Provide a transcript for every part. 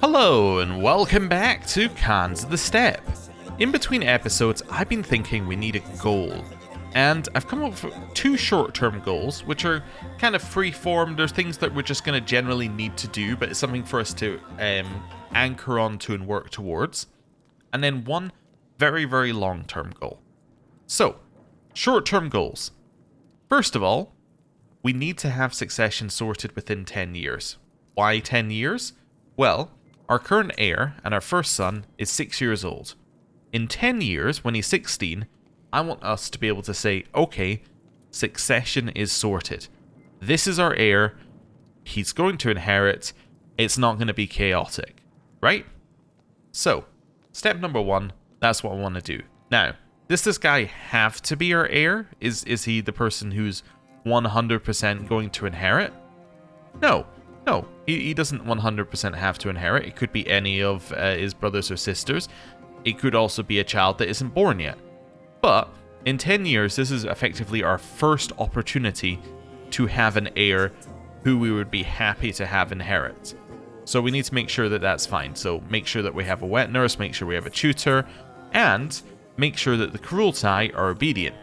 Hello and welcome back to Khans of the Steppe. In between episodes, I've been thinking we need a goal, and I've come up with two short-term goals, which are kind of free-form. They're things that we're just going to generally need to do, but it's something for us to anchor onto and work towards. And then one very, very long-term goal. So, short-term goals. First of all, we need to have succession sorted within 10 years. Why 10 years? Well, our current heir and our first son is 6 years old. In 10 years, when he's 16, I want us to be able to say, okay, succession is sorted. This is our heir. He's going to inherit. It's not going to be chaotic, right? So, step number one, that's what I want to do. Now, does this guy have to be our heir? Is he the person who's 100% going to inherit? No, he doesn't 100% have to inherit. It could be any of his brothers or sisters. It could also be a child that isn't born yet. But in 10 years, this is effectively our first opportunity to have an heir who we would be happy to have inherit. So we need to make sure that that's fine. So make sure that we have a wet nurse, make sure we have a tutor, and make sure that the Crueltai are obedient.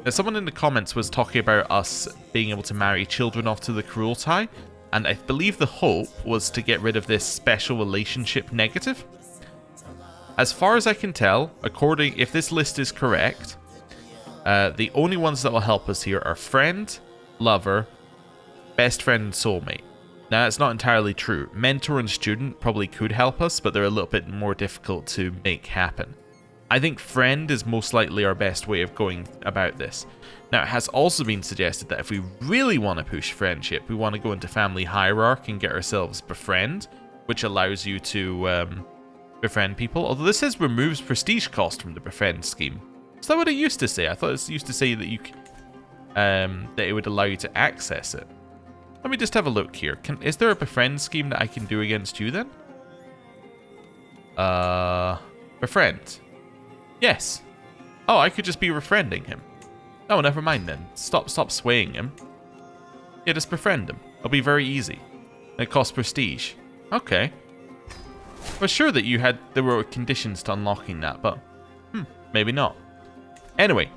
Now, someone in the comments was talking about us being able to marry children off to the Crueltai, and I believe the hope was to get rid of this special relationship negative. As far as I can tell, if this list is correct, the only ones that will help us here are friend, lover, best friend, and soulmate. Now, that's not entirely true. Mentor and student probably could help us, but they're a little bit more difficult to make happen. I think friend is most likely our best way of going about this. Now, it has also been suggested that if we really want to push friendship, we want to go into family hierarchy and get ourselves befriend, which allows you to befriend people. Although this says removes prestige cost from the befriend scheme. Is that what it used to say? I thought it used to say that you that it would allow you to access it. Let me just have a look here. Is there a befriend scheme that I can do against you then? Befriend. Yes. Oh, I could just be befriending him. Oh, never mind then. Stop swaying him. Yeah, just befriend him. It'll be very easy. It costs prestige. Okay. I was sure that there were conditions to unlocking that, but maybe not. Anyway,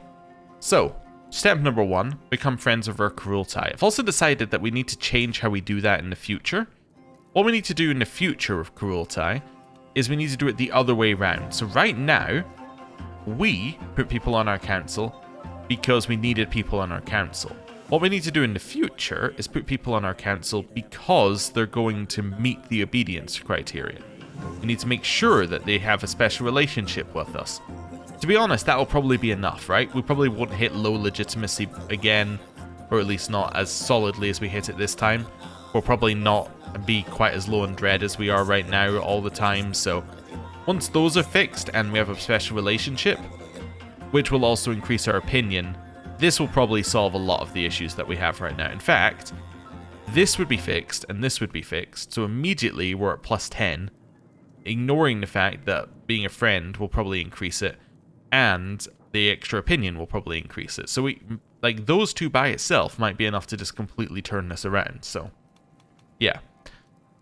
so step number one, become friends of our Crueltai. I've also decided that we need to change how we do that in the future. What we need to do in the future of Crueltai is we need to do it the other way around. So right now, we put people on our council because we needed people on our council. What we need to do in the future is put people on our council because they're going to meet the obedience criteria. We need to make sure that they have a special relationship with us. To be honest, that will probably be enough, right? We probably won't hit low legitimacy again, or at least not as solidly as we hit it this time. We'll probably not be quite as low in dread as we are right now all the time, so once those are fixed and we have a special relationship, which will also increase our opinion, this will probably solve a lot of the issues that we have right now. In fact, this would be fixed and this would be fixed, so immediately we're at plus 10, ignoring the fact that being a friend will probably increase it, and the extra opinion will probably increase it. So those two by itself might be enough to just completely turn this around. So, yeah.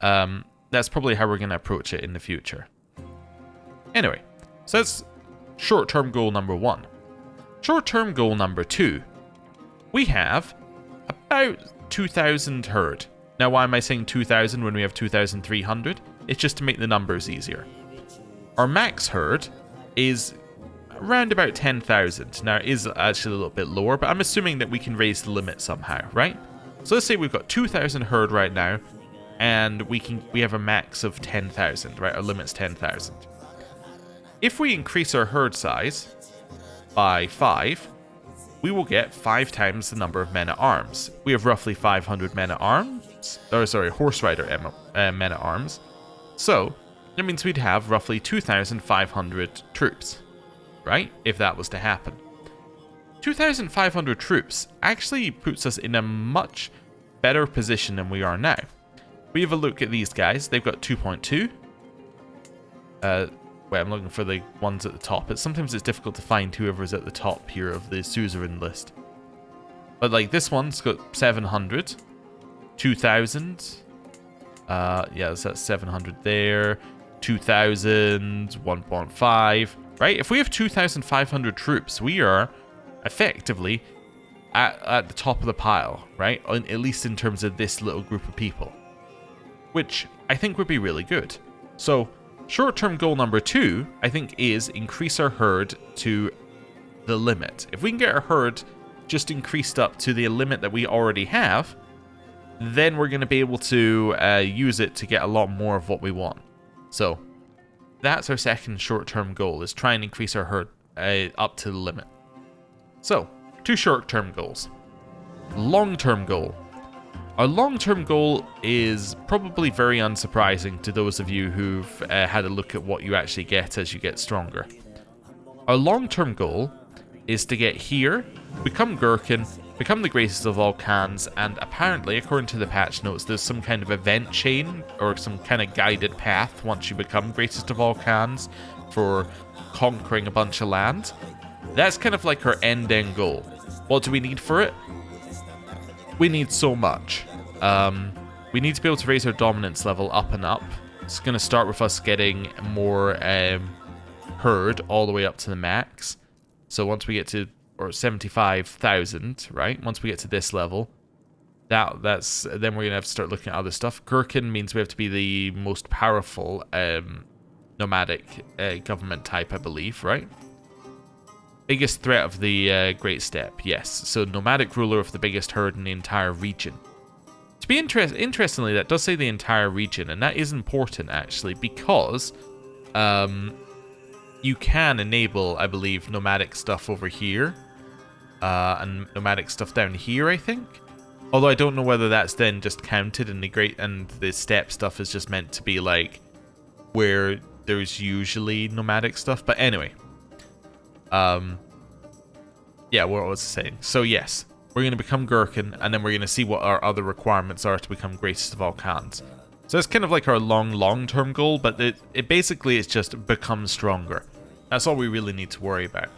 That's probably how we're going to approach it in the future. Anyway, so that's short-term goal number one. Short-term goal number two. We have about 2,000 herd. Now, why am I saying 2,000 when we have 2,300? It's just to make the numbers easier. Our max herd is around about 10,000. Now, it is actually a little bit lower, but I'm assuming that we can raise the limit somehow, right? So let's say we've got 2,000 herd right now, and we have a max of 10,000, right? Our limit's 10,000. If we increase our herd size by 5, we will get 5 times the number of men-at-arms. We have roughly 500 men-at-arms, horse rider men-at-arms. So, that means we'd have roughly 2,500 troops, right? If that was to happen. 2,500 troops actually puts us in a much better position than we are now. We have a look at these guys. They've got 2.2. Wait, I'm looking for the ones at the top. Sometimes it's difficult to find whoever's at the top here of the suzerain list. But this one's got 700, 2,000, Yeah, so that's 700 there. 2,000, 1.5. Right? If we have 2,500 troops, we are effectively at the top of the pile, right? At least in terms of this little group of people. Which I think would be really good. So, short-term goal number 2, I think, is increase our herd to the limit. If we can get our herd just increased up to the limit that we already have, then we're going to be able to use it to get a lot more of what we want. So, that's our second short-term goal, is try and increase our herd up to the limit. So, 2 short-term goals. Long-term goal. Our long-term goal is probably very unsurprising to those of you who've had a look at what you actually get as you get stronger. Our long-term goal is to get here, become Gherkin, become the greatest of all Khans, and apparently, according to the patch notes, there's some kind of event chain or some kind of guided path once you become greatest of all Khans for conquering a bunch of land. That's kind of like our end goal. What do we need for it? We need so much. We need to be able to raise our dominance level up and up. It's going to start with us getting more herd all the way up to the max. So once we get to 75,000, right? Once we get to this level, that's then we're going to have to start looking at other stuff. Gherkin means we have to be the most powerful nomadic government type, I believe, right? Biggest threat of the Great Steppe, yes. So nomadic ruler of the biggest herd in the entire region. To be interestingly, that does say the entire region, and that is important actually because you can enable, I believe, nomadic stuff over here and nomadic stuff down here, I think. Although I don't know whether that's then just counted in the steppe stuff is just meant to be like where there's usually nomadic stuff. But anyway. Yeah, what was I saying? So yes, we're going to become Gherkin, and then we're going to see what our other requirements are to become greatest of all Khans. So it's kind of like our long-term goal, but it basically is just become stronger. That's all we really need to worry about.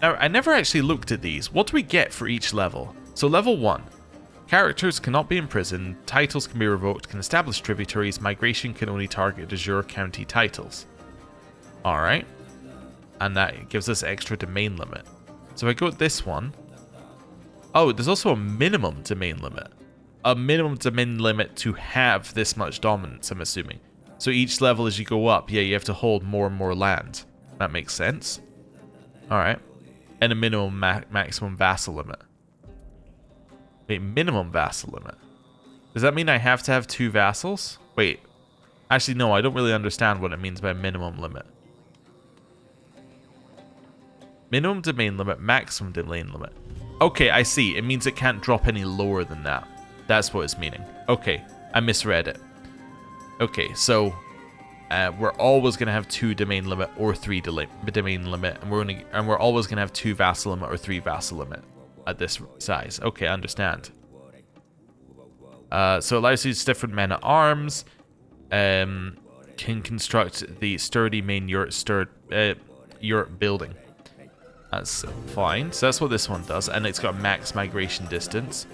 Now, I never actually looked at these. What do we get for each level? So level 1. Characters cannot be imprisoned, titles can be revoked, can establish tributaries, migration can only target de jure county titles. Alright. And that gives us extra domain limit. So if I go with this one... Oh, there's also a minimum domain limit. A minimum domain limit to have this much dominance, I'm assuming. So each level as you go up, yeah, you have to hold more and more land. That makes sense. Alright. And a minimum maximum vassal limit. Wait, minimum vassal limit. Does that mean I have to have 2 vassals? Wait. Actually, no, I don't really understand what it means by minimum limit. Minimum domain limit, maximum domain limit. Okay, I see. It means it can't drop any lower than that. That's what it's meaning. Okay, I misread it. Okay, so we're always going to have 2 domain limit or 3 domain limit, and we're always going to have 2 vassal limit or 3 vassal limit at this size. Okay, I understand. So it allows you to use different men at arms. Can construct the sturdy main yurt building. That's fine. So that's what this one does, and it's got a max migration distance.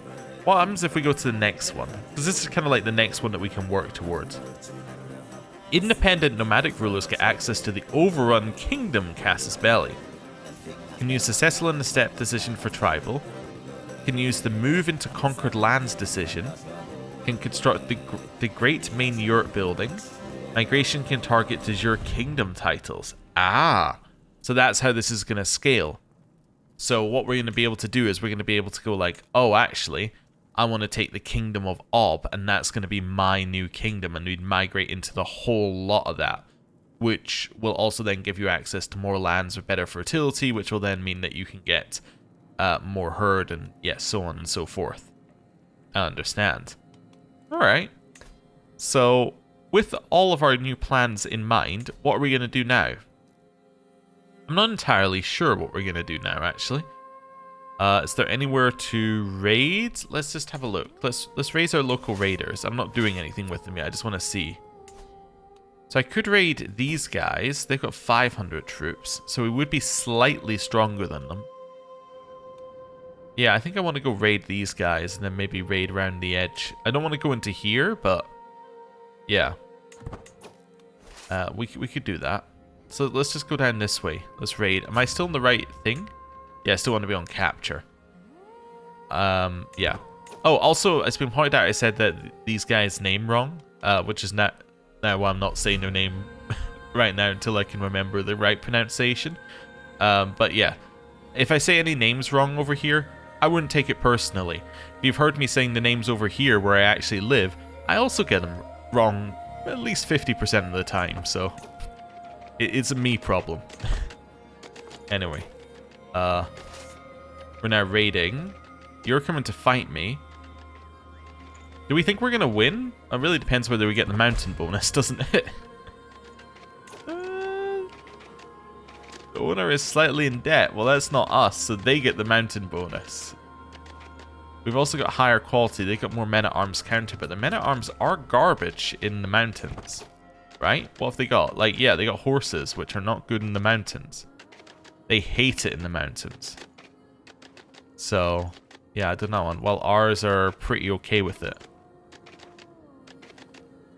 What happens if we go to the next one? Because this is kind of like the next one that we can work towards. Independent nomadic rulers get access to the overrun kingdom Casus Belli. Can use the settle in the steppe decision for tribal. Can use the move into conquered lands decision. Can construct the great main yurt building. Migration can target de jure kingdom titles. Ah! So that's how this is going to scale. So what we're going to be able to do is we're going to be able to go like, oh, actually, I want to take the kingdom of Ob, and that's going to be my new kingdom, and we'd migrate into the whole lot of that, which will also then give you access to more lands with better fertility, which will then mean that you can get more herd and yes, so on and so forth. I understand. All right. So with all of our new plans in mind, what are we going to do now? I'm not entirely sure what we're going to do now, actually. Is there anywhere to raid? Let's just have a look. Let's raise our local raiders. I'm not doing anything with them yet. I just want to see. So I could raid these guys. They've got 500 troops, so we would be slightly stronger than them. Yeah, I think I want to go raid these guys and then maybe raid around the edge. I don't want to go into here, but Yeah. We could do that. So let's just go down this way. Let's raid. Am I still in the right thing? Yeah, I still want to be on capture. Yeah. Oh, also, it's been pointed out, I said that these guys' name wrong, which is not... Now, I'm not saying their name right now until I can remember the right pronunciation. But yeah, if I say any names wrong over here, I wouldn't take it personally. If you've heard me saying the names over here where I actually live, I also get them wrong at least 50% of the time, so it's a me problem. Anyway, we're now raiding. You're coming to fight me. Do we think we're gonna win? It really depends whether we get the mountain bonus, doesn't it? The owner is slightly in debt. Well, that's not us, so they get the mountain bonus. We've also got higher quality. They got more men-at-arms counter, but the men-at-arms are garbage in the mountains, right? What have they got? Like, yeah, they got horses, which are not good in the mountains. They hate it in the mountains. So, yeah, I don't know. Well, ours are pretty okay with it.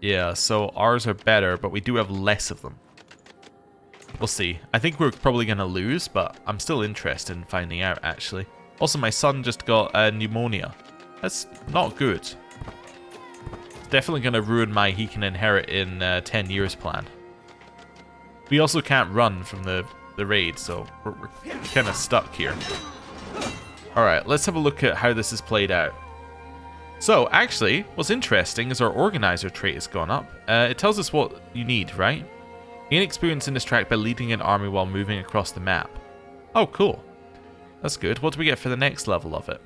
Yeah, so ours are better, but we do have less of them. We'll see. I think we're probably going to lose, but I'm still interested in finding out, actually. Also, my son just got pneumonia. That's not good. It's definitely going to ruin my he can inherit in 10 years plan. We also can't run from the raid, so we're kind of stuck here. Alright, let's have a look at how this is played out. So, actually, what's interesting is our organizer trait has gone up. It tells us what you need, right? Gain experience in this track by leading an army while moving across the map. Oh, cool. That's good. What do we get for the next level of it?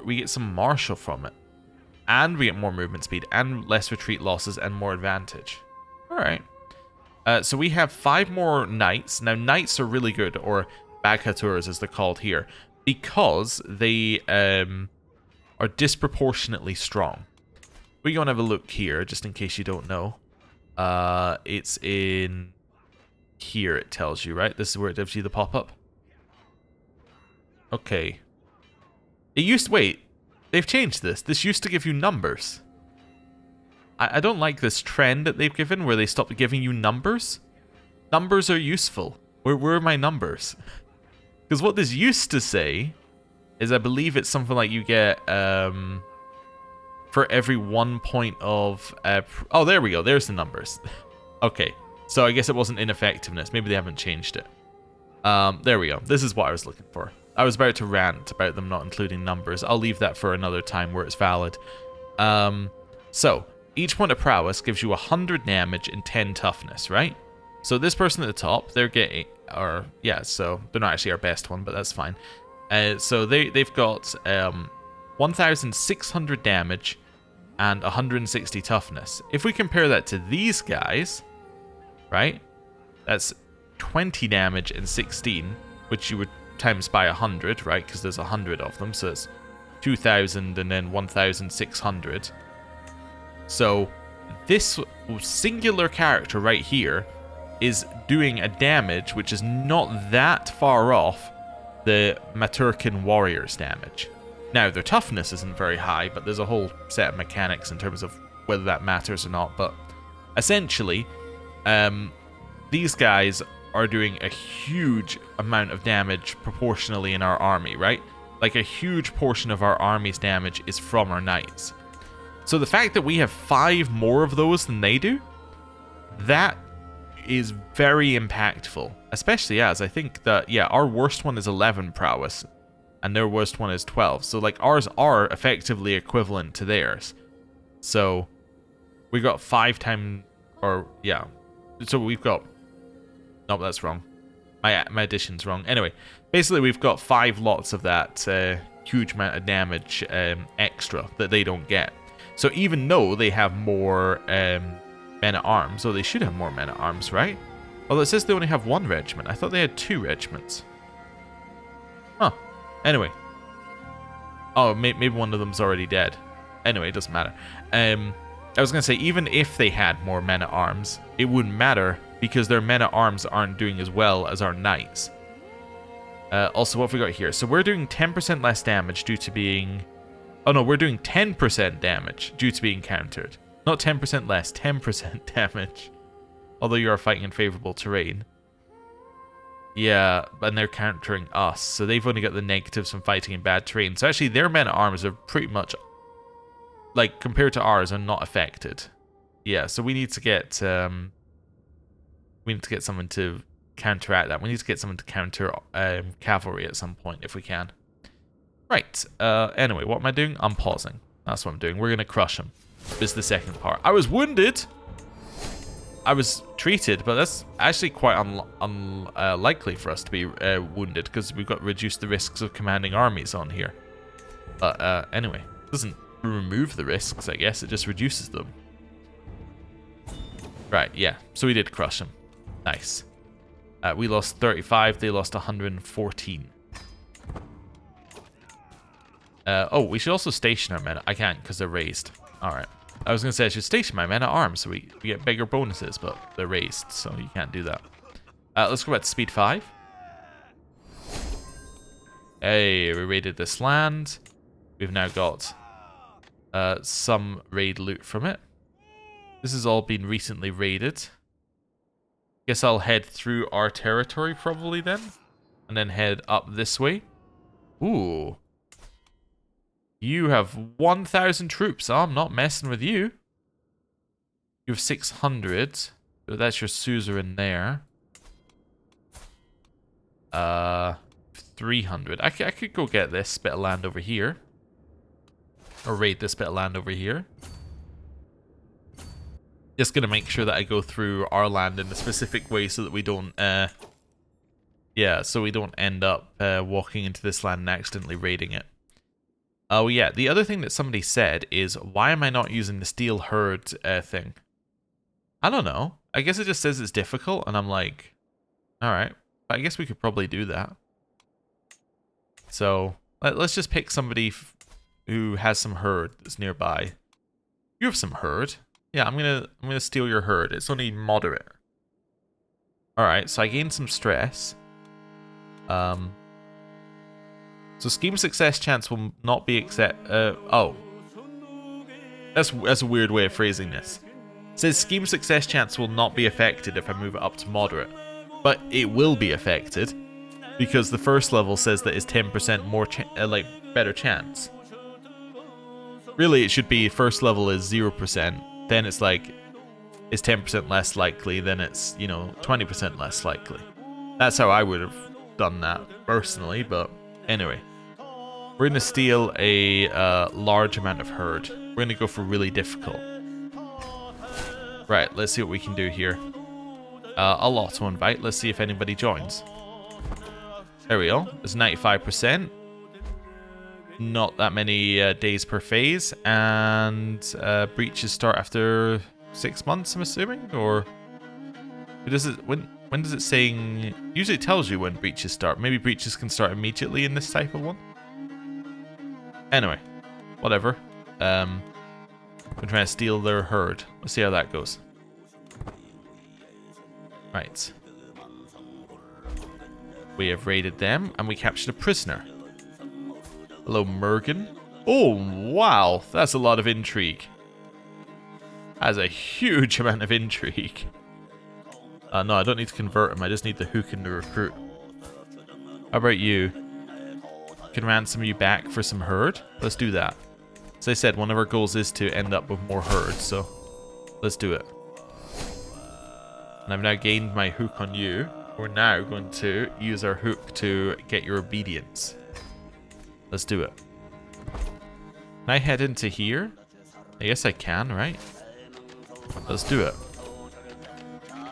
We get some martial from it. And we get more movement speed, and less retreat losses, and more advantage. Alright. So we have 5 more knights. Now, knights are really good, or bagateurs as they're called here, because they are disproportionately strong. We're going to have a look here, just in case you don't know. It's in here, it tells you, right? This is where it gives you the pop-up. Okay. It used to... Wait. They've changed this. This used to give you numbers. I don't like this trend that they've given where they stopped giving you numbers. Numbers are useful. Where are my numbers? Because what this used to say is, I believe it's something like you get for every 1 point of... oh, there we go. There's the numbers. Okay. So I guess it wasn't ineffectiveness. Maybe they haven't changed it. There we go. This is what I was looking for. I was about to rant about them not including numbers. I'll leave that for another time where it's valid. So, each point of prowess gives you 100 damage and 10 toughness, right? So this person at the top, they're getting... Or, yeah, so they're not actually our best one, but that's fine. So they've got 1,600 damage and 160 toughness. If we compare that to these guys, right? That's 20 damage and 16, which you would times by 100, right? Because there's 100 of them, so it's 2,000 and then 1,600. So this singular character right here is doing a damage which is not that far off the Maturkan warrior's damage. Now, their toughness isn't very high, but there's a whole set of mechanics in terms of whether that matters or not. But essentially, these guys are doing a huge amount of damage proportionally in our army, right? Like a huge portion of our army's damage is from our knights. So the fact that we have 5 more of those than they do, that is very impactful. Especially as I think that, yeah, our worst one is 11 prowess, and their worst one is 12. So, like, ours are effectively equivalent to theirs. So, we got 5 times, or, yeah. So, we've got... No, that's wrong. My addition's wrong. Anyway, basically, we've got 5 lots of that huge amount of damage extra that they don't get. So, even though they have more men-at-arms, or they should have more men-at-arms, right? Although it says they only have 1 regiment. I thought they had 2 regiments. Huh. Anyway. Oh, maybe one of them's already dead. Anyway, it doesn't matter. I was going to say, even if they had more men-at-arms, it wouldn't matter because their men-at-arms aren't doing as well as our knights. Also, what have we got here? So we're doing 10% less damage due to being... Oh no, we're doing 10% damage due to being countered. Not 10% less, 10% damage. Although you are fighting in favorable terrain. Yeah, and they're countering us, so they've only got the negatives from fighting in bad terrain. So actually, their men-at-arms are pretty much, like, compared to ours, are not affected. Yeah, so we need to get someone to counteract that. We need to get someone to counter cavalry at some point if we can. Right. Anyway, what am I doing? I'm pausing. That's what I'm doing. We're gonna crush him. This is the second part. I was wounded. I was treated, but that's actually quite unlikely for us to be wounded because we've got reduced the risks of commanding armies on here. But anyway, it doesn't remove the risks, I guess. It just reduces them. Right, yeah. So we did crush them. Nice. We lost 35. They lost 114. Oh, we should also station our men. I can't because they're raised. All right. I was going to say I should station my men at arms so we get bigger bonuses, but they're raised, so you can't do that. Let's go back to speed 5. Hey, we raided this land. We've now got some raid loot from it. This has all been recently raided. Guess I'll head through our territory probably then, and then head up this way. Ooh. You have 1,000 troops. Oh, I'm not messing with you. You have 600. So that's your suzerain there. 300. I could go get this bit of land over here. Or raid this bit of land over here. Just gonna make sure that I go through our land in a specific way so that we don't, yeah, so we don't end up walking into this land and accidentally raiding it. Oh yeah, the other thing that somebody said is, why am I not using the steel herd thing? I don't know. I guess it just says it's difficult, and I'm like, alright, I guess we could probably do that. So, let's just pick somebody who has some herd that's nearby. You have some herd. Yeah, I'm gonna steal your herd. It's only moderate. Alright, so I gained some stress. So scheme success chance will not be oh. That's a weird way of phrasing this. It says scheme success chance will not be affected if I move it up to moderate. But it will be affected because the first level says that it's 10% more better chance. Really it should be first level is 0%, then it's like it's 10% less likely, then it's, you know, 20% less likely. That's how I would have done that personally, but anyway, we're going to steal a large amount of herd. We're going to go for really difficult. Right, let's see what we can do here. I'll auto-invite. Let's see if anybody joins. There we go. There's 95%. Not that many days per phase. And breaches start after 6 months, I'm assuming? Or does it, when does it say? Usually it tells you when breaches start. Maybe breaches can start immediately in this type of one. Anyway, whatever. I'm trying to steal their herd. Let's see how that goes. Right. We have raided them, and we captured a prisoner. Hello, Mergen. Oh, wow. That's a lot of intrigue. That's a huge amount of intrigue. No, I don't need to convert him. I just need the hook and the recruit. How about you? Can ransom you back for some herd? Let's do that. As I said, one of our goals is to end up with more herd, so let's do it. And I've now gained my hook on you. We're now going to use our hook to get your obedience. Let's do it. Can I head into here? I guess I can, right? Let's do it.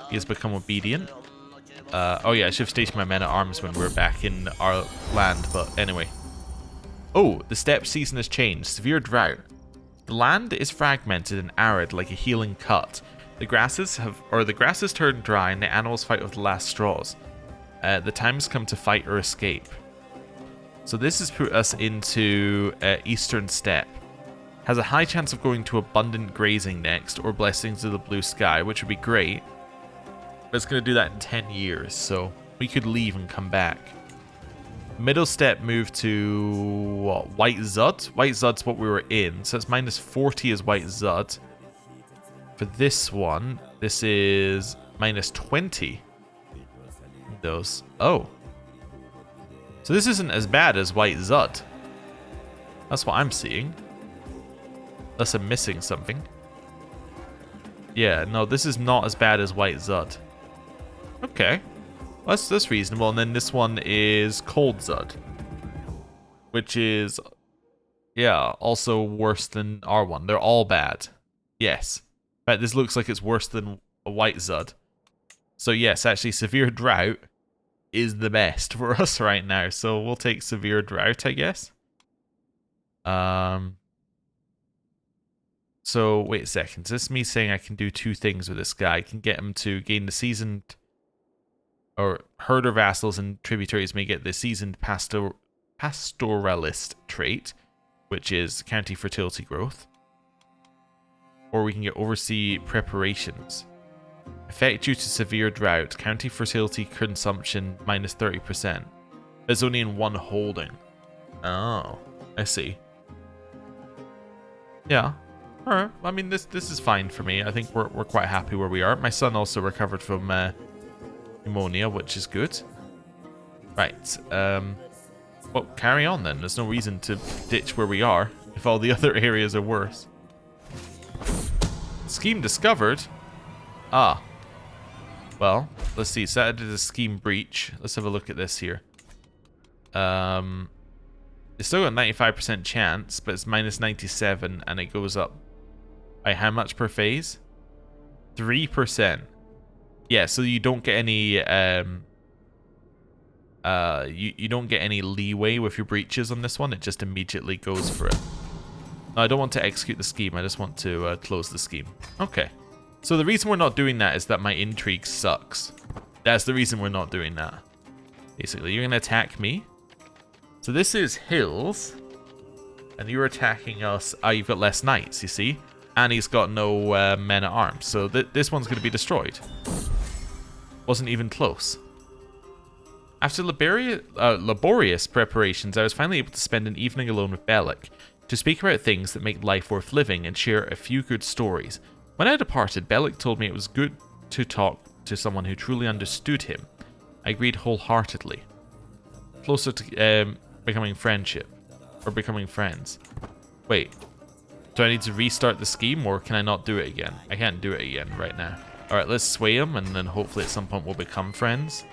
He has become obedient. Oh yeah, I should have stationed my men at arms when we're back in our land, but anyway. Oh, the steppe season has changed. Severe drought. The land is fragmented and arid like a healing cut. The grasses turned dry and the animals fight with the last straws. The time has come to fight or escape. So this has put us into Eastern Steppe. Has a high chance of going to abundant grazing next, or blessings of the blue sky, which would be great. But it's going to do that in 10 years, so we could leave and come back. Middle step moved to what? White Zud? White Zud's what we were in. So it's minus 40 is White Zud. For this one, this is minus 20. Those. Oh. So this isn't as bad as White Zud. That's what I'm seeing. Unless I'm missing something. Yeah, no, this is not as bad as White Zud. Okay. Well, that's reasonable. And then this one is Cold Zud. Which is, yeah, also worse than our one. They're all bad. Yes. In fact, this looks like it's worse than a White Zud. So yes, actually, Severe Drought is the best for us right now. So we'll take Severe Drought, I guess. So, wait a second. Is this me saying I can do two things with this guy? I can get him to gain the seasoned... Or herder vassals and tributaries may get the seasoned pastoralist trait, which is county fertility growth. Or we can get oversee preparations. Effect due to severe drought. County fertility consumption minus 30%. It's only in one holding. Oh, I see. Yeah. Alright. I mean, this is fine for me. I think we're quite happy where we are. My son also recovered from pneumonia, which is good. Right. Well, carry on then. There's no reason to ditch where we are if all the other areas are worse. Scheme discovered. Ah. Well, let's see. So that did a scheme breach. Let's have a look at this here. It's still got a 95% chance, but it's minus 97, and it goes up by how much per phase? 3%. Yeah, so you don't get any you don't get any leeway with your breaches on this one. It just immediately goes for it. No, I don't want to execute the scheme. I just want to close the scheme. Okay. So the reason we're not doing that is that my intrigue sucks. That's the reason we're not doing that. Basically, you're going to attack me. So this is hills. And you're attacking us. Ah, you've got less knights, you see. And he's got no men at arms. So this one's going to be destroyed. Wasn't even close. After laborious preparations, I was finally able to spend an evening alone with Bellic to speak about things that make life worth living and share a few good stories. When I departed, Bellic told me it was good to talk to someone who truly understood him. I agreed wholeheartedly. Closer to becoming friendship. Or becoming friends. Wait. Do I need to restart the scheme, or can I not do it again? I can't do it again right now. Alright, let's sway him, and then hopefully at some point we'll become friends.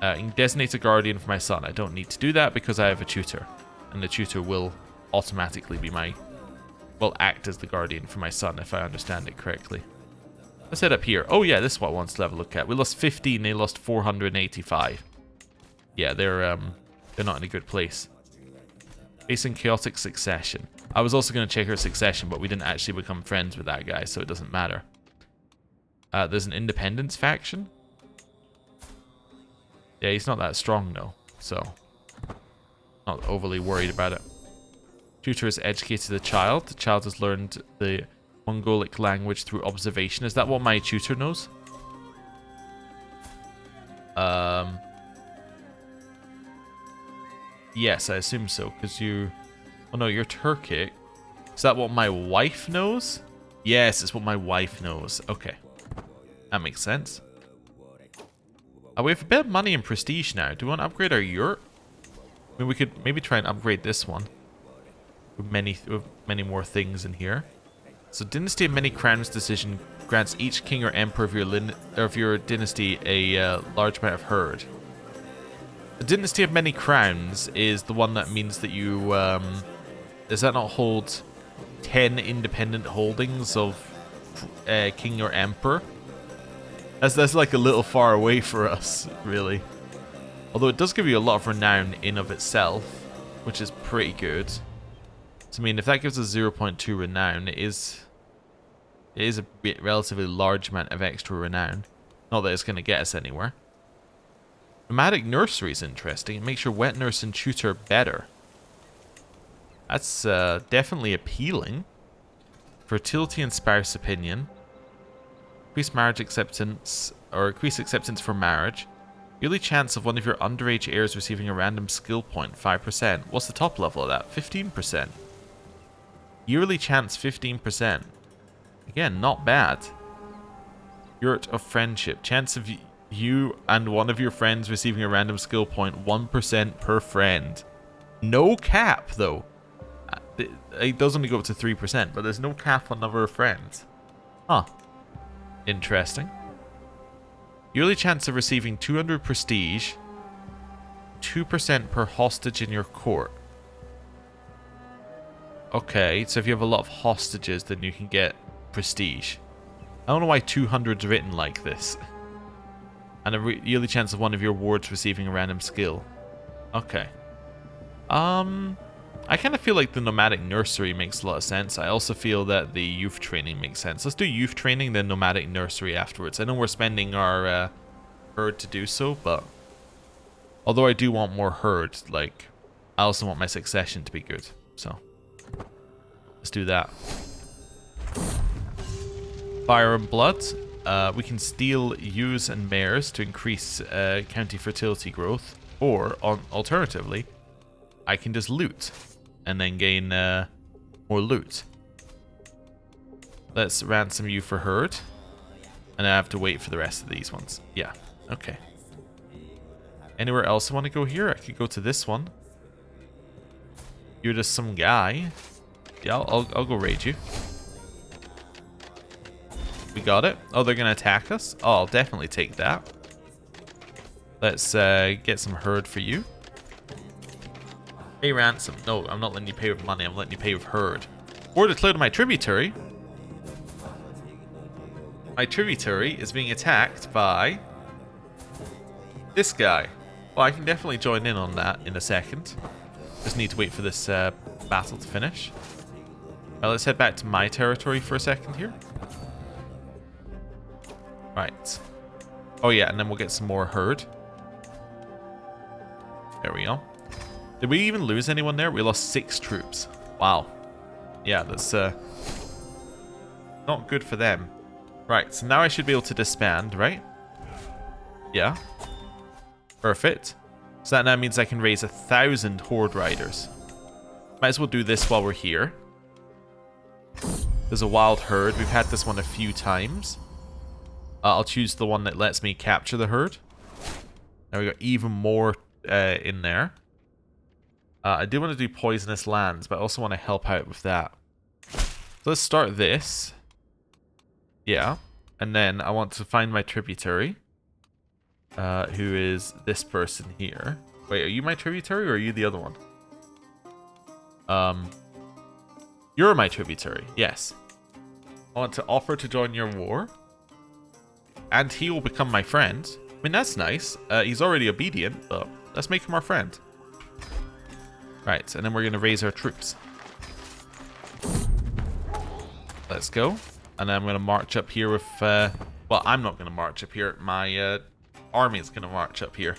You can designate a guardian for my son. I don't need to do that because I have a tutor. And the tutor will automatically be will act as the guardian for my son, if I understand it correctly. Let's head up here. Oh yeah, this is what I want to have a look at. We lost 15, they lost 485. Yeah, they're not in a good place. Facing chaotic succession. I was also going to check her succession, but we didn't actually become friends with that guy, so it doesn't matter. There's an independence faction. Yeah, he's not that strong though, so not overly worried about it. Tutor has educated the child. The child has learned the Mongolic language through observation. Is that what my tutor knows? Yes, I assume so, because you... Oh no, you're Turkic. Is that what my wife knows? Yes, it's what my wife knows. Okay. That makes sense. We have a bit of money and prestige now. Do we want to upgrade our yurt? I mean, we could maybe try and upgrade this one. With many more things in here. So, Dynasty of Many Crowns decision grants each king or emperor of your dynasty a large amount of herd. The Dynasty of Many Crowns is the one that means that you... does that not hold 10 independent holdings of king or emperor? That's like a little far away for us, really. Although it does give you a lot of renown in of itself, which is pretty good. So I mean, if that gives us 0.2 renown, it is a relatively large amount of extra renown. Not that it's going to get us anywhere. Nomadic nursery is interesting. It makes your wet nurse and tutor better. That's definitely appealing. Fertility and sparse opinion. Increase marriage acceptance, or increase acceptance for marriage. Yearly chance of one of your underage heirs receiving a random skill point, 5%. What's the top level of that? 15%. Yearly chance, 15%. Again, not bad. Yurt of Friendship. Chance of you and one of your friends receiving a random skill point, 1% per friend. No cap, though. It does only go up to 3%, but there's no cap on number of friends. Huh. Interesting. Yearly chance of receiving 200 prestige, 2% per hostage in your court. Okay, so if you have a lot of hostages, then you can get prestige. I don't know why 200's written like this. And a yearly chance of one of your wards receiving a random skill. Okay. I kind of feel like the nomadic nursery makes a lot of sense. I also feel that the youth training makes sense. Let's do youth training, then nomadic nursery afterwards. I know we're spending our herd to do so, but although I do want more herd, like, I also want my succession to be good. So let's do that. Fire and blood. We can steal ewes and mares to increase county fertility growth, or alternatively, I can just loot and then gain more loot. Let's ransom you for herd, and I have to wait for the rest of these ones. Yeah, okay. Anywhere else I want to go here? I could go to this one. You're just some guy. Yeah, I'll go raid you. We got it. Oh, they're gonna attack us? Oh, I'll definitely take that. Let's get some herd for you. Pay ransom. No, I'm not letting you pay with money. I'm letting you pay with herd. Or declare to my tributary. My tributary is being attacked by this guy. Well, I can definitely join in on that in a second. Just need to wait for this battle to finish. Let's head back to my territory for a second here. Right. Oh yeah, and then we'll get some more herd. There we go. Did we even lose anyone there? We lost 6 troops. Wow. Yeah, that's not good for them. Right, so now I should be able to disband, right? Yeah. Perfect. So that now means I can raise 1,000 horde riders. Might as well do this while we're here. There's a wild herd. We've had this one a few times. I'll choose the one that lets me capture the herd. Now we got even more in there. I do want to do poisonous lands, but I also want to help out with that. So let's start this. Yeah. And then I want to find my tributary. Who is this person here. Wait, are you my tributary or are you the other one? You're my tributary. Yes. I want to offer to join your war. And he will become my friend. I mean, that's nice. He's already obedient, but let's make him our friend. Right, and then we're going to raise our troops. Let's go. And then I'm going to march up here with... well, I'm not going to march up here. My army is going to march up here.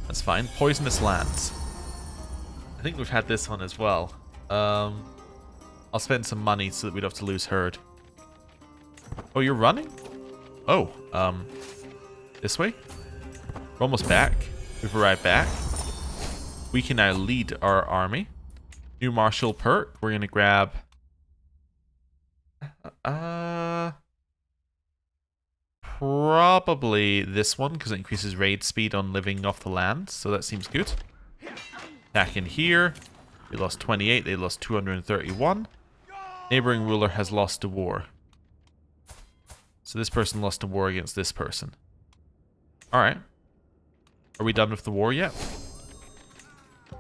That's fine. Poisonous lands. I think we've had this one as well. I'll spend some money so that we don't have to lose herd. Oh, you're running? Oh, this way? We're almost back. We've arrived back. We can now lead our army. New martial perk. We're going to grab... probably this one, because it increases raid speed on living off the land. So that seems good. Back in here. We lost 28. They lost 231. Neighboring ruler has lost a war. So this person lost a war against this person. Alright. Are we done with the war yet?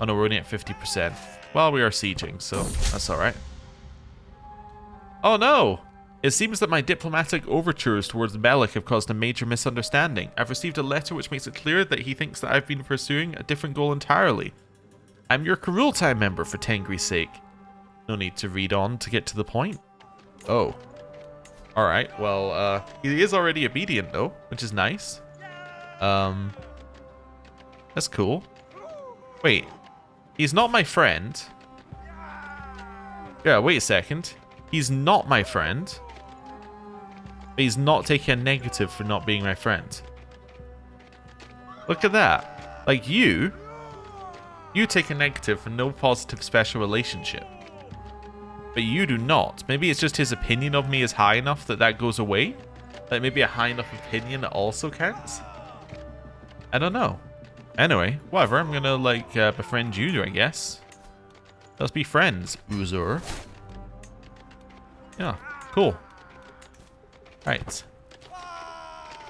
Oh no, we're only at 50%. Well, we are sieging, so that's alright. Oh no! It seems that my diplomatic overtures towards Bellic have caused a major misunderstanding. I've received a letter which makes it clear that he thinks that I've been pursuing a different goal entirely. I'm your Kurultai member for Tengri's sake. No need to read on to get to the point. Oh. Alright, well, he is already obedient though, which is nice. That's cool. Wait, he's not my friend. Yeah, wait a second. He's not my friend. But he's not taking a negative for not being my friend. Look at that. Like you take a negative for no positive special relationship. But you do not. Maybe it's just his opinion of me is high enough that that goes away? Like maybe a high enough opinion that also counts? I don't know. Anyway, whatever. I'm gonna like befriend you, I guess. Let's be friends, Uzur. Yeah, cool. Right.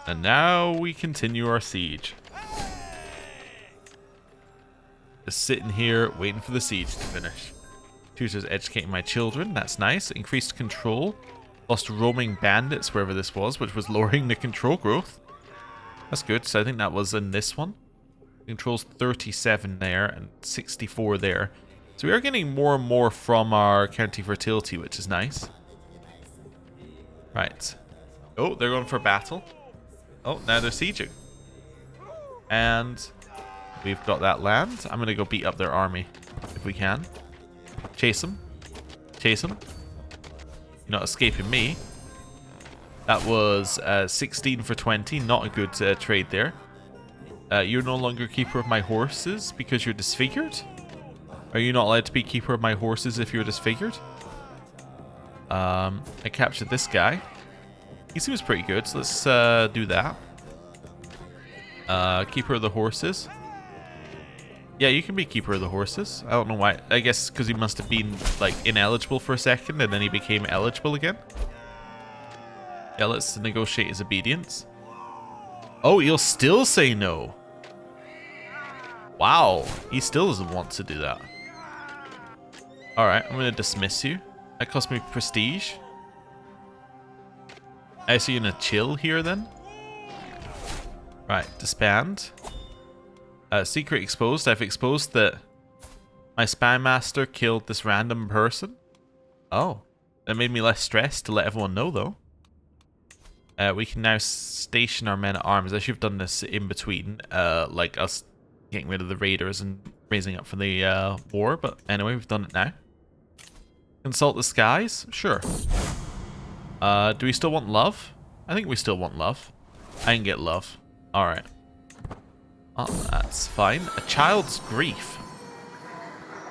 And now we continue our siege. Just sitting here waiting for the siege to finish. Tutors educating my children. That's nice. Increased control. Lost roaming bandits wherever this was, which was lowering the control growth. That's good. So I think that was in this one. Controls 37 there and 64 there. So we are getting more and more from our county fertility, which is nice. Right. Oh, they're going for battle. Oh, now they're sieging. And we've got that land. I'm going to go beat up their army if we can. Chase them. Chase them. You're not escaping me. That was 16 for 20. Not a good trade there. You're no longer keeper of my horses because you're disfigured? Are you not allowed to be keeper of my horses if you're disfigured? I captured this guy. He seems pretty good, so let's do that. Keeper of the horses. Yeah, you can be keeper of the horses. I don't know why. I guess because he must have been like ineligible for a second and then he became eligible again. Yeah, let's negotiate his obedience. Oh, he'll still say no. Wow, he still doesn't want to do that. Alright, I'm going to dismiss you. That cost me prestige. I see you in a chill here then. Right, disband. Secret exposed. I've exposed that my spy master killed this random person. Oh, that made me less stressed to let everyone know though. We can now station our men at arms. I should have done this in between, like us getting rid of the raiders and raising up for the war. But anyway, we've done it now. Consult the skies? Sure. Do we still want love? I think we still want love. I can get love. Alright. Oh, that's fine. A child's grief.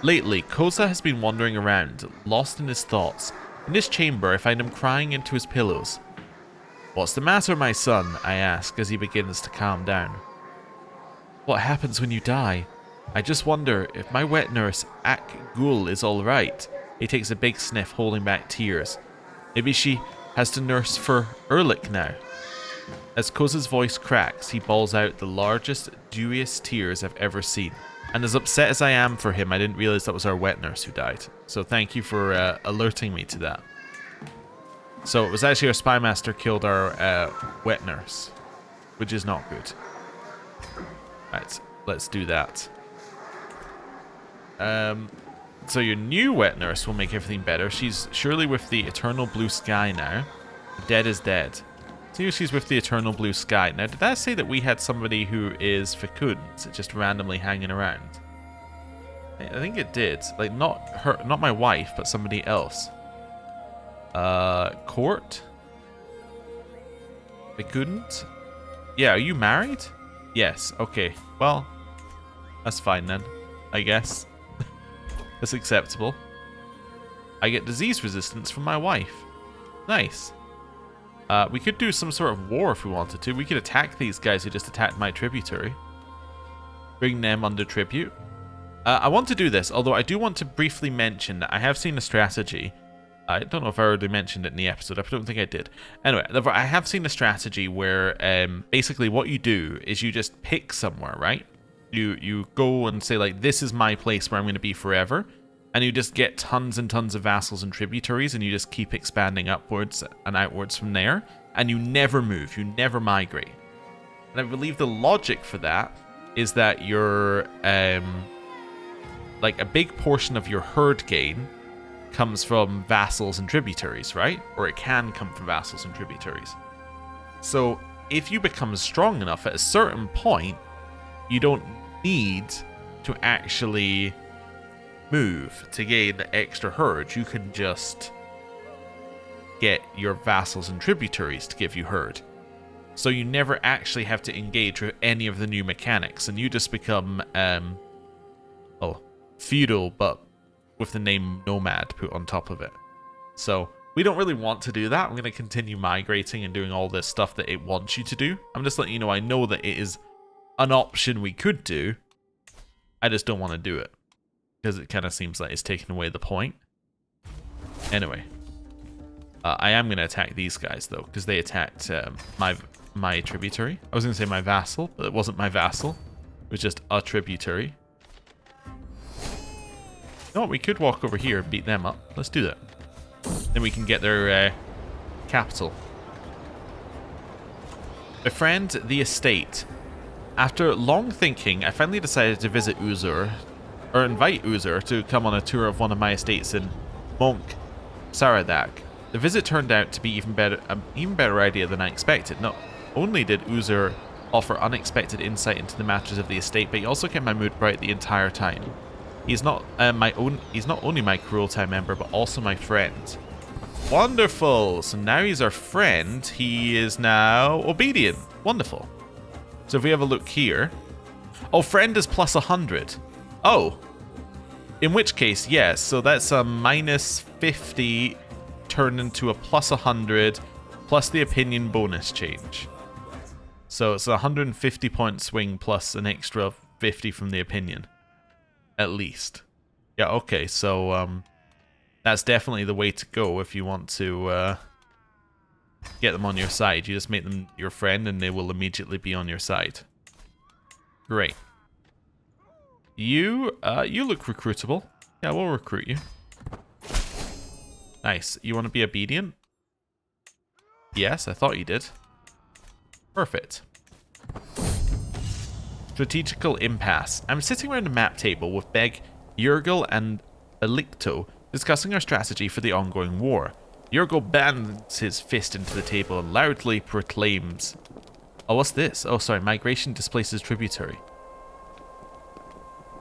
Lately, Koza has been wandering around, lost in his thoughts. In his chamber, I find him crying into his pillows. What's the matter, my son? I ask as he begins to calm down. What happens when you die? I just wonder if my wet nurse, Ak Gul, is alright. He takes a big sniff, holding back tears. Maybe she has to nurse for Erlich now. As Koza's voice cracks, he bawls out the largest, dewiest tears I've ever seen. And as upset as I am for him, I didn't realize that was our wet nurse who died. So thank you for alerting me to that. So it was actually our spy master killed our wet nurse, which is not good. Right, let's do that. So your new wet nurse will make everything better. She's surely with the eternal blue sky now. Dead is dead. See, she's with the eternal blue sky. Now, did that say that we had somebody who is fecund, just randomly hanging around? I think it did. Like, not her, not my wife, but somebody else. Court? Fecund? Yeah, are you married? Yes, okay. Well, that's fine then, I guess. That's acceptable. I get disease resistance from my wife. Nice. We could do some sort of war if we wanted to. We could attack these guys who just attacked my tributary. Bring them under tribute. I want to do this, although I do want to briefly mention that I have seen a strategy. I don't know if I already mentioned it in the episode. I don't think I did. Anyway, I have seen a strategy where basically what you do is you just pick somewhere, right? You go and say, like, this is my place where I'm going to be forever. And you just get tons and tons of vassals and tributaries, and you just keep expanding upwards and outwards from there. And you never move. You never migrate. And I believe the logic for that is that your like a big portion of your herd gain comes from vassals and tributaries, right? Or it can come from vassals and tributaries. So if you become strong enough at a certain point, you don't need to actually move to gain extra herd. You can just get your vassals and tributaries to give you herd. So you never actually have to engage with any of the new mechanics, and you just become, feudal, but with the name Nomad put on top of it. So we don't really want to do that. I'm going to continue migrating and doing all this stuff that it wants you to do. I'm just letting you know I know that it is an option we could do. I just don't want to do it, because it kind of seems like it's taking away the point. Anyway. I am going to attack these guys, though, because they attacked my tributary. I was going to say my vassal, but it wasn't my vassal. It was just a tributary. No, we could walk over here and beat them up. Let's do that. Then we can get their capital. Befriend the estate. After long thinking, I finally decided to visit Uzur, or invite Uzur to come on a tour of one of my estates in Monk Saradak. The visit turned out to be an even better idea than I expected. Not only did Uzur offer unexpected insight into the matters of the estate, but he also kept my mood bright the entire time. He's not only my cruel time member, but also my friend. Wonderful! So now he's our friend. He is now obedient. Wonderful. So if we have a look here, oh, friend is plus 100. Oh, in which case, yes. So that's a minus 50. Turned into a plus 100 plus the opinion bonus change. So it's a 150 point swing plus an extra 50 from the opinion. At least. Yeah, okay, so that's definitely the way to go if you want to get them on your side. You just make them your friend and they will immediately be on your side. Great. You look recruitable. Yeah, we'll recruit you. Nice. You want to be obedient? Yes, I thought you did. Perfect. Strategical impasse. I'm sitting around a map table with Beg, Yurgil, and Elicto discussing our strategy for the ongoing war. Yurgil bangs his fist into the table and loudly proclaims... Oh, what's this? Oh, sorry. Migration displaces tributary.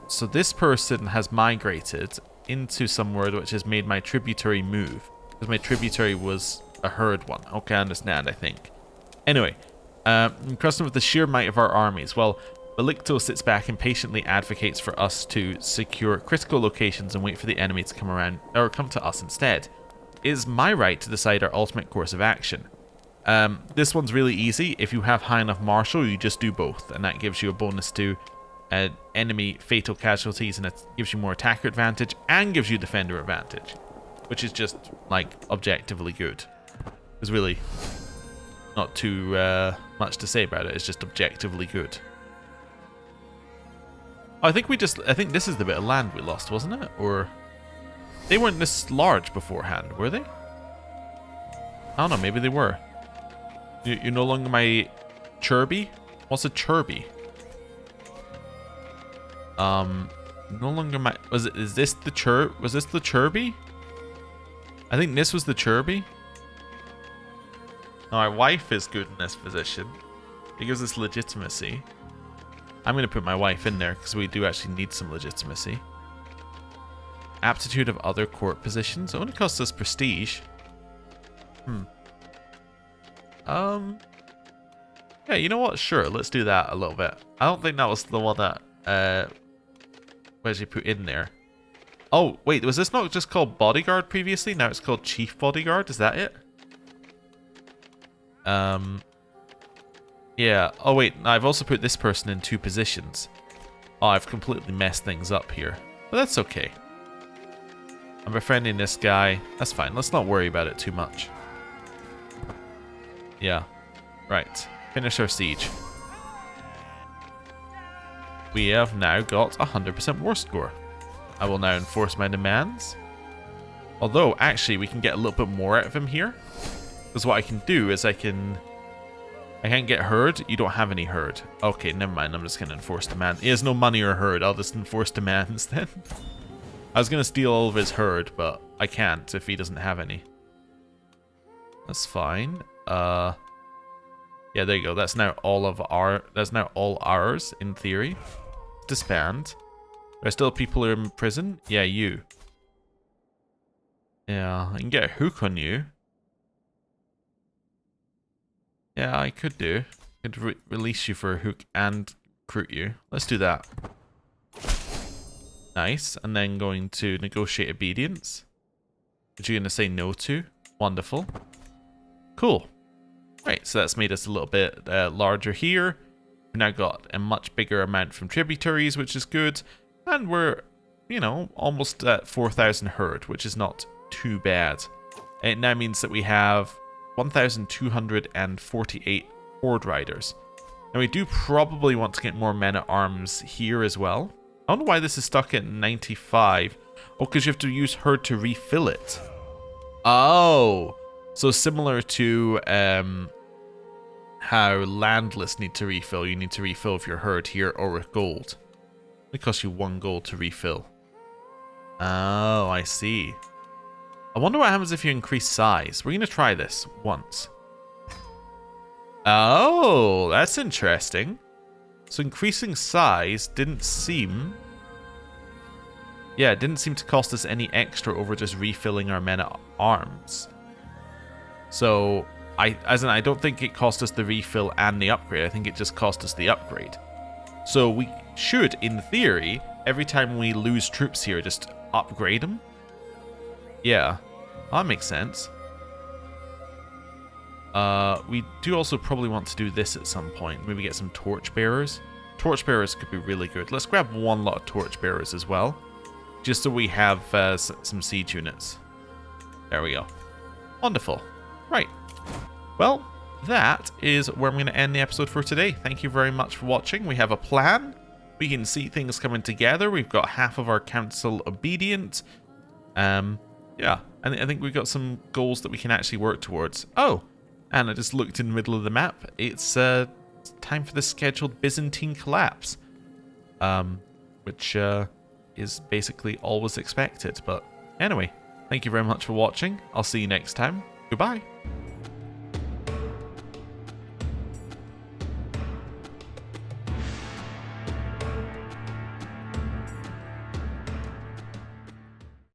So this person has migrated into some word which has made my tributary move, because my tributary was a herd one. Okay, I understand, I think. Anyway, custom with the sheer might of our armies. Well, Belicto sits back and patiently advocates for us to secure critical locations and wait for the enemy to come around, or come to us instead. It is my right to decide our ultimate course of action. This one's really easy. If you have high enough martial, you just do both, and that gives you a bonus to enemy fatal casualties, and it gives you more attacker advantage and gives you defender advantage, which is just like objectively good. There's really not too much to say about it. It's just objectively good. I think this is the bit of land we lost, wasn't it? Or they weren't this large beforehand, were they? I don't know, maybe they were. You're no longer my Chirby? What's a Chirby? No longer my... Was this the Chirby? I think this was the Chirby. No, my wife is good in this position. It gives us legitimacy. I'm going to put my wife in there because we do actually need some legitimacy. Aptitude of other court positions. It only costs us prestige. Yeah, you know what? Sure, let's do that a little bit. I don't think that was the one that where's he put in there? Oh, wait, was this not just called bodyguard previously? Now it's called chief bodyguard. Is that it? Yeah. Oh, wait, I've also put this person in 2 positions. Oh, I've completely messed things up here. But that's okay. I'm befriending this guy. That's fine. Let's not worry about it too much. Yeah. Right. Finish our siege. We have now got 100% war score. I will now enforce my demands. Although, actually, we can get a little bit more out of him here. Because what I can do is I can't get herd. You don't have any herd. Okay, never mind. I'm just going to enforce demand. He has no money or herd. I'll just enforce demands then. I was going to steal all of his herd, but I can't if he doesn't have any. That's fine. Yeah, there you go. That's now all ours in theory. Disband. Are still people who are in prison? Yeah, you. Yeah, I can get a hook on you. Yeah, Yeah, I could do. I could release you for a hook and recruit you. Let's do that. Nice. And then going to negotiate obedience. Which you're going to say no to. Wonderful. Cool. Right, so that's made us a little bit larger here. We've now got a much bigger amount from tributaries, which is good. And we're, you know, almost at 4,000 herd, which is not too bad. It now means that we have 1,248 horde riders. And we do probably want to get more men-at-arms here as well. I don't know why this is stuck at 95. Oh, because you have to use herd to refill it. Oh, so similar to how landless need to refill. You need to refill with your herd here or with gold. It costs you 1 gold to refill. Oh, I see. I wonder what happens if you increase size. We're going to try this once. Oh, that's interesting. So increasing size didn't seem... Yeah, it didn't seem to cost us any extra over just refilling our men-at-arms. So, I don't think it cost us the refill and the upgrade. I think it just cost us the upgrade. So we should, in theory, every time we lose troops here, just upgrade them. Yeah, that makes sense. We do also probably want to do this at some point. Maybe get some torchbearers. Torchbearers could be really good. Let's grab 1 lot of torchbearers as well. Just so we have some siege units. There we go. Wonderful. Right. Well, that is where I'm going to end the episode for today. Thank you very much for watching. We have a plan. We can see things coming together. We've got half of our council obedient. Yeah, I think we've got some goals that we can actually work towards. Oh, and I just looked in the middle of the map. It's time for the scheduled Byzantine collapse. Which is basically always expected. But anyway, thank you very much for watching. I'll see you next time. Goodbye.